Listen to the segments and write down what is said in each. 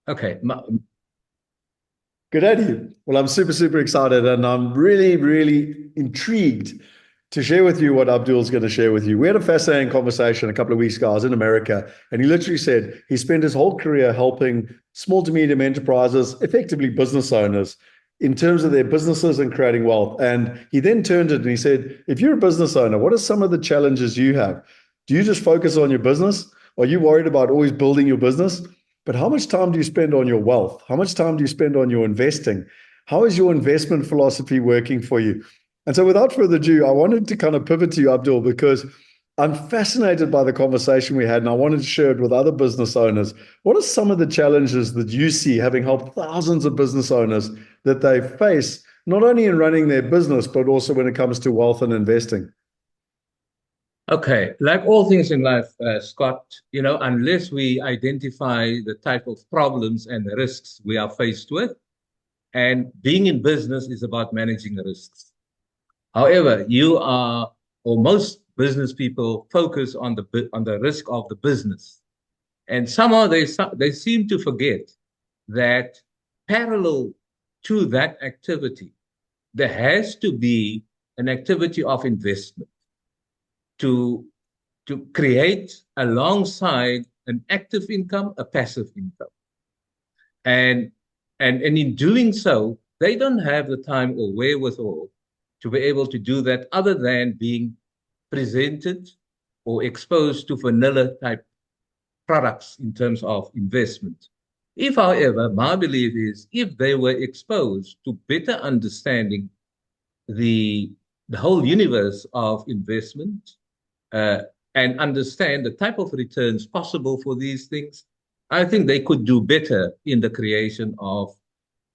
Okay. Good day to you. Well, I'm super excited and I'm really intrigued to share with you what Abdul's going to share with you. We had a fascinating conversation a couple of weeks ago. I was in America and he literally said he spent his whole career helping small to medium enterprises, effectively business owners, in terms of their businesses and creating wealth. And he then turned it and he said, if you're a business owner, what are some of the challenges you have? Do you just focus on your business? Are you worried about always building your business? But how much time do you spend on your wealth? How much time do you spend on your investing? How is your investment philosophy working for you? And so, without further ado, I wanted to kind of pivot to you, Abdul, because I'm fascinated by the conversation we had, and I wanted to share it with other business owners. What are some of the challenges that you see, having helped thousands of business owners, that they face, not only in running their business, but also when it comes to wealth and investing? Okay. Like all things in life, Scott, unless we identify the type of problems and risks we are faced with, and being in business is about managing risks. However, or most business people focus on the risk of the business, and somehow they seem to forget that parallel to that activity, there has to be an activity of investment to create alongside an active income, a passive income. And and in doing so, they don't have the time or wherewithal to be able to do that other than being presented or exposed to vanilla type products in terms of investment. If, however, my belief is if they were exposed to better understanding the the whole universe of investment, uh, and understand the type of returns possible for these things, I think they could do better in the creation of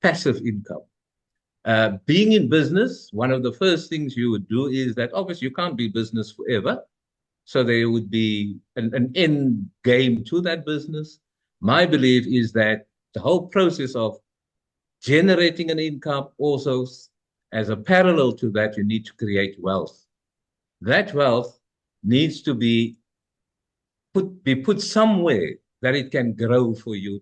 passive income. Being in business, one of the first things you would do is that obviously you can't be business forever. So there would be an end game to that business. My belief is that the whole process of generating an income also, as a parallel to that, you need to create wealth. That wealth needs to be put somewhere that it can grow for you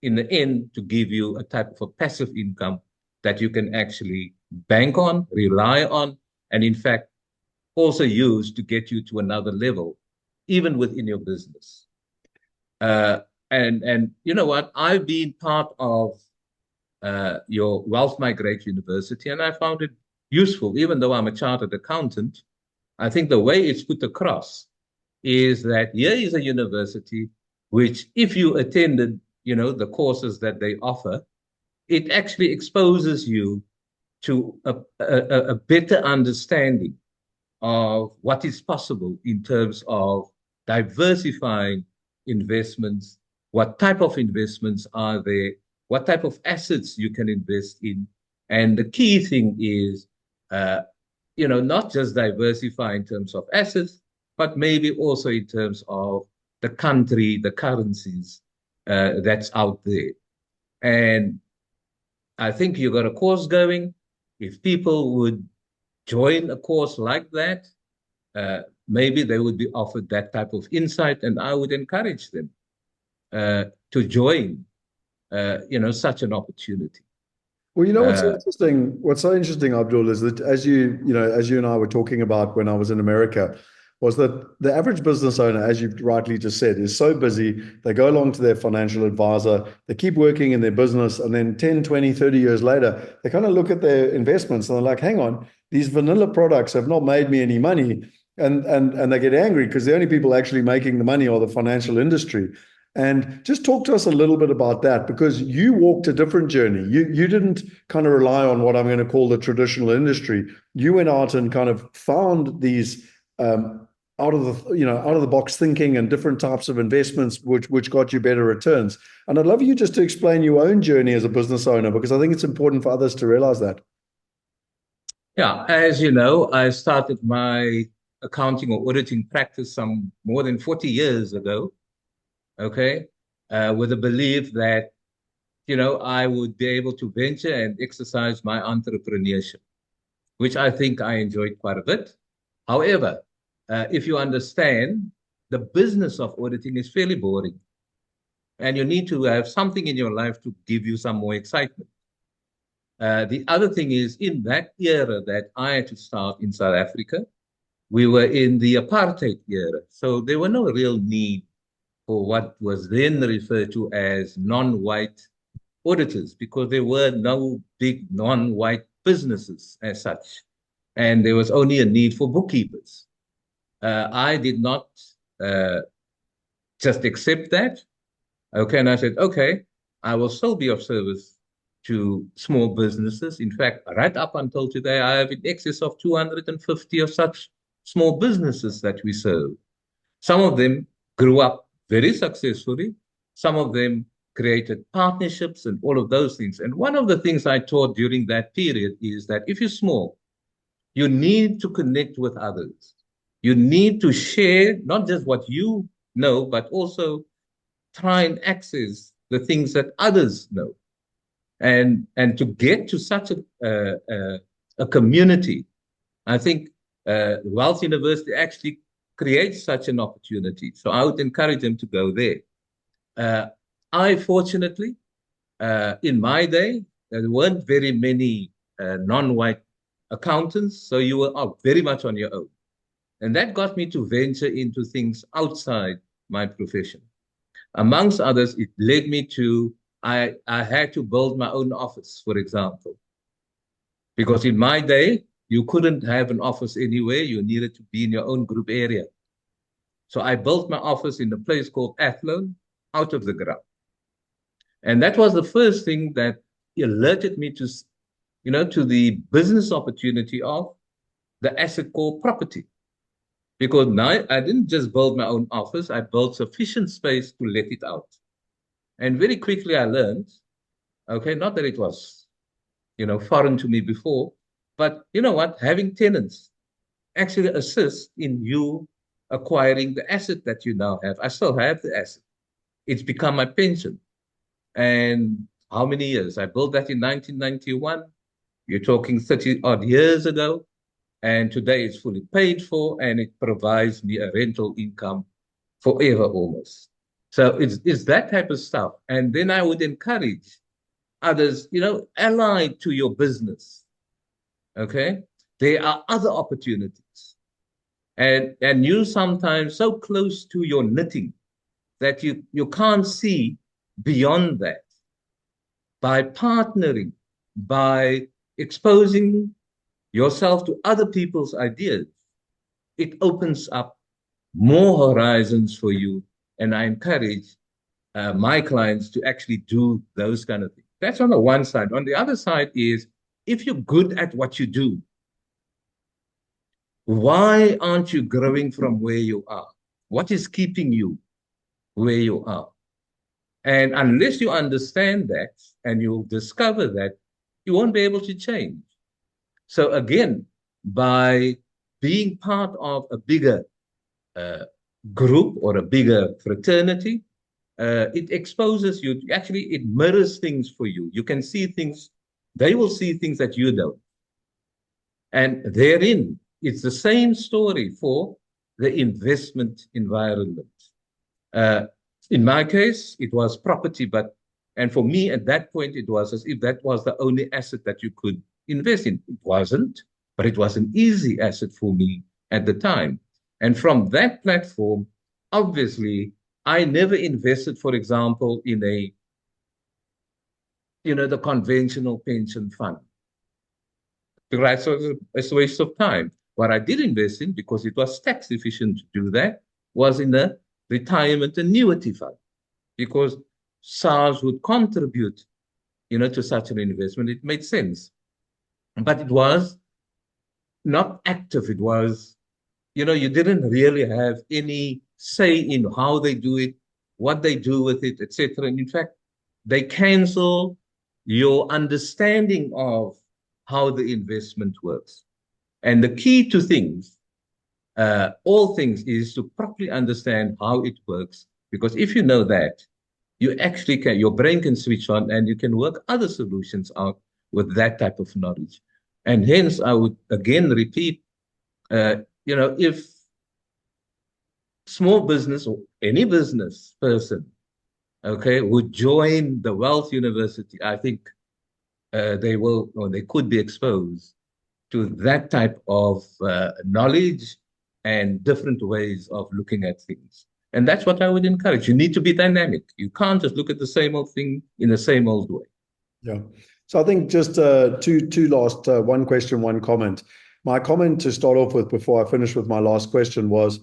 in the end to give you a type of a passive income that you can actually bank on, rely on, and in fact also use to get you to another level, even within your business. Uh, and you know what? I've been part of your Wealth Migrate University, and I found it useful, even though I'm a chartered accountant. I think the way it's put across is that here is a university which, if you attended, the courses that they offer, it actually exposes you to a better understanding of what is possible in terms of diversifying investments, what type of investments are there, what type of assets you can invest in. And the key thing is, uh, not just diversify in terms of assets, but maybe also in terms of the country, the currencies that's out there. And I think you got a course going. If people would join a course like that, maybe they would be offered that type of insight, and I would encourage them to join, such an opportunity. Well, you know what's so Uh, interesting? What's so interesting, Abdul, is that as you and I were talking about when I was in America, was that the average business owner, as you rightly just said, is so busy. They go along to their financial advisor, they keep working in their business, and then 10, 20, 30 years later, they kind of look at their investments and they're like, hang on, these vanilla products have not made me any money. And they get angry because the only people actually making the money are the financial industry. And just talk to us a little bit about that because you walked a different journey. You didn't kind of rely on what I'm going to call the traditional industry. You went out and kind of found these out of the box thinking and different types of investments which got you better returns. And I'd love you just to explain your own journey as a business owner because I think it's important for others to realize that. yeah, as you know, I started my accounting or auditing practice some more than 40 years ago, okay, with a belief that, I would be able to venture and exercise my entrepreneurship, which I think I enjoyed quite a bit. However, if you understand, the business of auditing is fairly boring. And you need to have something in your life to give you some more excitement. The other thing is, in that era that I had to start in South Africa, we were in the apartheid era. So there were no real need for what was then referred to as non-white auditors because there were no big non-white businesses as such. And there was only a need for bookkeepers. I did not uh, just accept that. Okay. And I said, okay, I will still be of service to small businesses. In fact, right up until today, I have in excess of 250 of such small businesses that we serve. Some of them grew up very successfully. Some of them created partnerships and all of those things. And one of the things I taught during that period is that if you're small, you need to connect with others. You need to share not just what you know, but also try and access the things that others know. And to get to such a community, I think Wealth University actually creates such an opportunity. So I would encourage them to go there. Uh, I fortunately, in my day, there weren't very many non-white accountants, so you were very much on your own. And that got me to venture into things outside my profession. Amongst others, it led me to, I had to build my own office, for example, because in my day, you couldn't have an office anywhere. You needed to be in your own group area. So I built my office in a place called Athlone, out of the ground. And that was the first thing that alerted me to, to the business opportunity of the asset called property. Because now I didn't just build my own office, I built sufficient space to let it out. And very quickly I learned, okay, not that it was, foreign to me before, but you know what? Having tenants actually assists in you acquiring the asset that you now have. I still have the asset. It's become my pension. And how many years? I built that in 1991. You're talking 30 odd years ago. And today it's fully paid for and it provides me a rental income forever almost. So it's that type of stuff. And then I would encourage others, allied to your business. Okay. There are other opportunities. And you sometimes so close to your knitting that you can't see beyond that. By partnering, by exposing yourself to other people's ideas, it opens up more horizons for you. And I encourage my clients to actually do those kind of things. That's on the one side. On the other side is, if you're good at what you do, why aren't you growing from where you are? What is keeping you where you are? And unless you understand that and you'll discover that, you won't be able to change. So again, by being part of a bigger group or a bigger fraternity, it exposes you. Actually, it mirrors things for you. You can see things, they will see things that you don't. And therein, it's the same story for the investment environment. In my case, it was property, and for me at that point, it was as if that was the only asset that you could invest in. It wasn't, but it was an easy asset for me at the time. And from that platform, obviously, I never invested, for example, in the conventional pension fund. Right? So it's a waste of time. What I did invest in, because it was tax efficient to do that, was in a retirement annuity fund, because SARS would contribute, to such an investment. It made sense. But it was not active. It was, you didn't really have any say in how they do it, what they do with it, etc. And in fact, they cancel your understanding of how the investment works. And the key to things, all things, is to properly understand how it works. Because if you know that, you actually your brain can switch on and you can work other solutions out with that type of knowledge. And hence, I would again repeat, if small business or any business person okay, who join the Wealth University, I think they will or they could be exposed to that type of knowledge and different ways of looking at things. And that's what I would encourage. You need to be dynamic. You can't just look at the same old thing in the same old way. Yeah. So I think just two last one question, one comment. My comment to start off with before I finish with my last question was,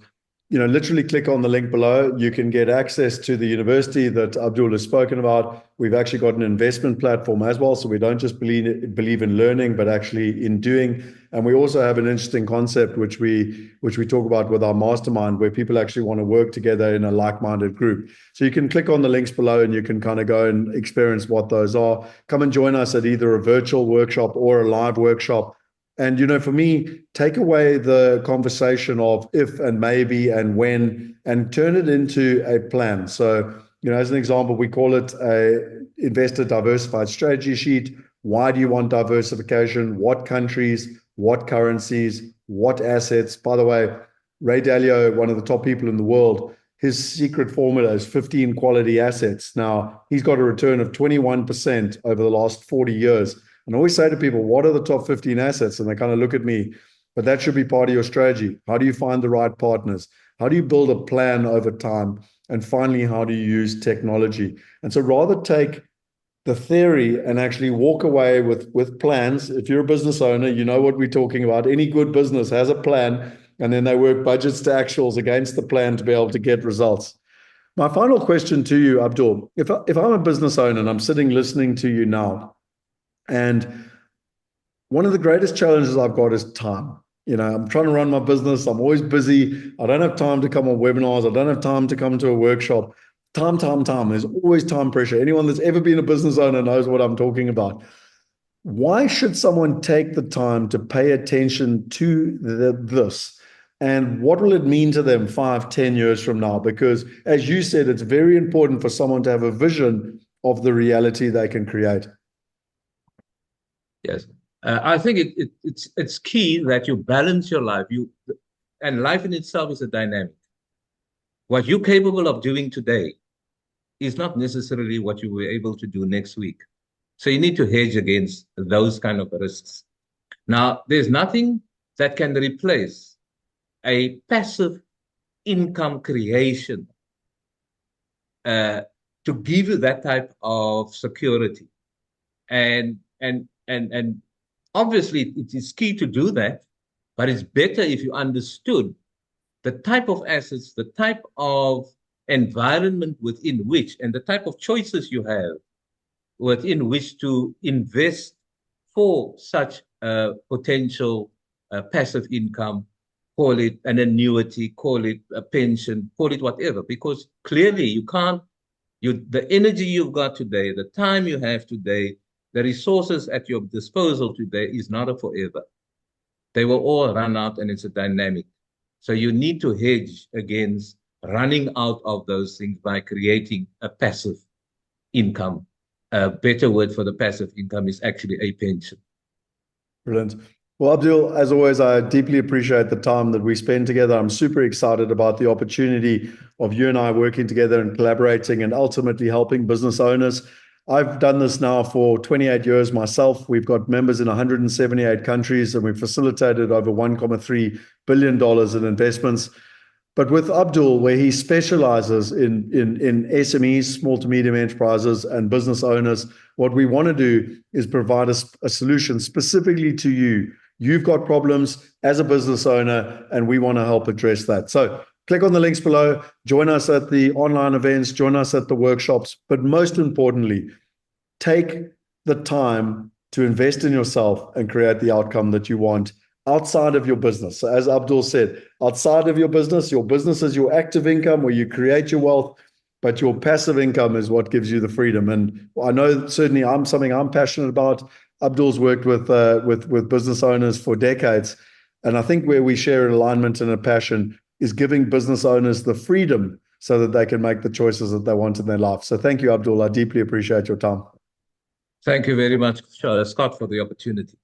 literally click on the link below. You can get access to the university that Abdul has spoken about. We've actually got an investment platform as well. So we don't just believe in learning, but actually in doing. And we also have an interesting concept which we talk about with our mastermind, where people actually want to work together in a like-minded group. So you can click on the links below and you can kind of go and experience what those are. Come and join us at either a virtual workshop or a live workshop. And, for me, take away the conversation of if and maybe and when and turn it into a plan. So, as an example, we call it a investor diversified strategy sheet. Why do you want diversification? What countries, what currencies, what assets? By the way, Ray Dalio, one of the top people in the world, his secret formula is 15 quality assets. Now, he's got a return of 21% over the last 40 years. And I always say to people, what are the top 15 assets? And they kind of look at me, but that should be part of your strategy. How do you find the right partners? How do you build a plan over time? And finally, how do you use technology? And so rather take the theory and actually walk away with plans. If you're a business owner, you know what we're talking about. Any good business has a plan, and then they work budgets to actuals against the plan to be able to get results. My final question to you, Abdul, if I'm a business owner and I'm sitting listening to you now, and one of the greatest challenges I've got is time. I'm trying to run my business. I'm always busy. I don't have time to come on webinars. I don't have time to come to a workshop. Time. There's always time pressure. Anyone that's ever been a business owner knows what I'm talking about. Why should someone take the time to pay attention to this? And what will it mean to them 5, 10 years from now? Because as you said, it's very important for someone to have a vision of the reality they can create. Yes. I think it's key that you balance your life. And life in itself is a dynamic. What you're capable of doing today is not necessarily what you were able to do next week. So you need to hedge against those kind of risks. Now, there's nothing that can replace a passive income creation to give you that type of security. And obviously it is key to do that, but it's better if you understood the type of assets, the type of environment within which, and the type of choices you have within which to invest for such potential passive income, call it an annuity, call it a pension, call it whatever, because clearly the energy you've got today, the time you have today, the resources at your disposal today is not a forever. They will all run out, and it's a dynamic. So you need to hedge against running out of those things by creating a passive income. A better word for the passive income is actually a pension. Brilliant. Well, Abdul, as always, I deeply appreciate the time that we spend together. I'm super excited about the opportunity of you and I working together and collaborating and ultimately helping business owners. I've done this now for 28 years myself. We've got members in 178 countries, and we've facilitated over $1.3 billion in investments. But with Abdul, where he specializes in SMEs, small to medium enterprises, and business owners, what we want to do is provide a solution specifically to you. You've got problems as a business owner, and we want to help address that. So click on the links below, join us at the online events, join us at the workshops, but most importantly, take the time to invest in yourself and create the outcome that you want outside of your business. So as Abdul said, outside of your business is your active income where you create your wealth, but your passive income is what gives you the freedom. And I know certainly something I'm passionate about. Abdul's worked with business owners for decades. And I think where we share an alignment and a passion is giving business owners the freedom so that they can make the choices that they want in their life. So thank you, Abdul. I deeply appreciate your time. Thank you very much, Scott, for the opportunity.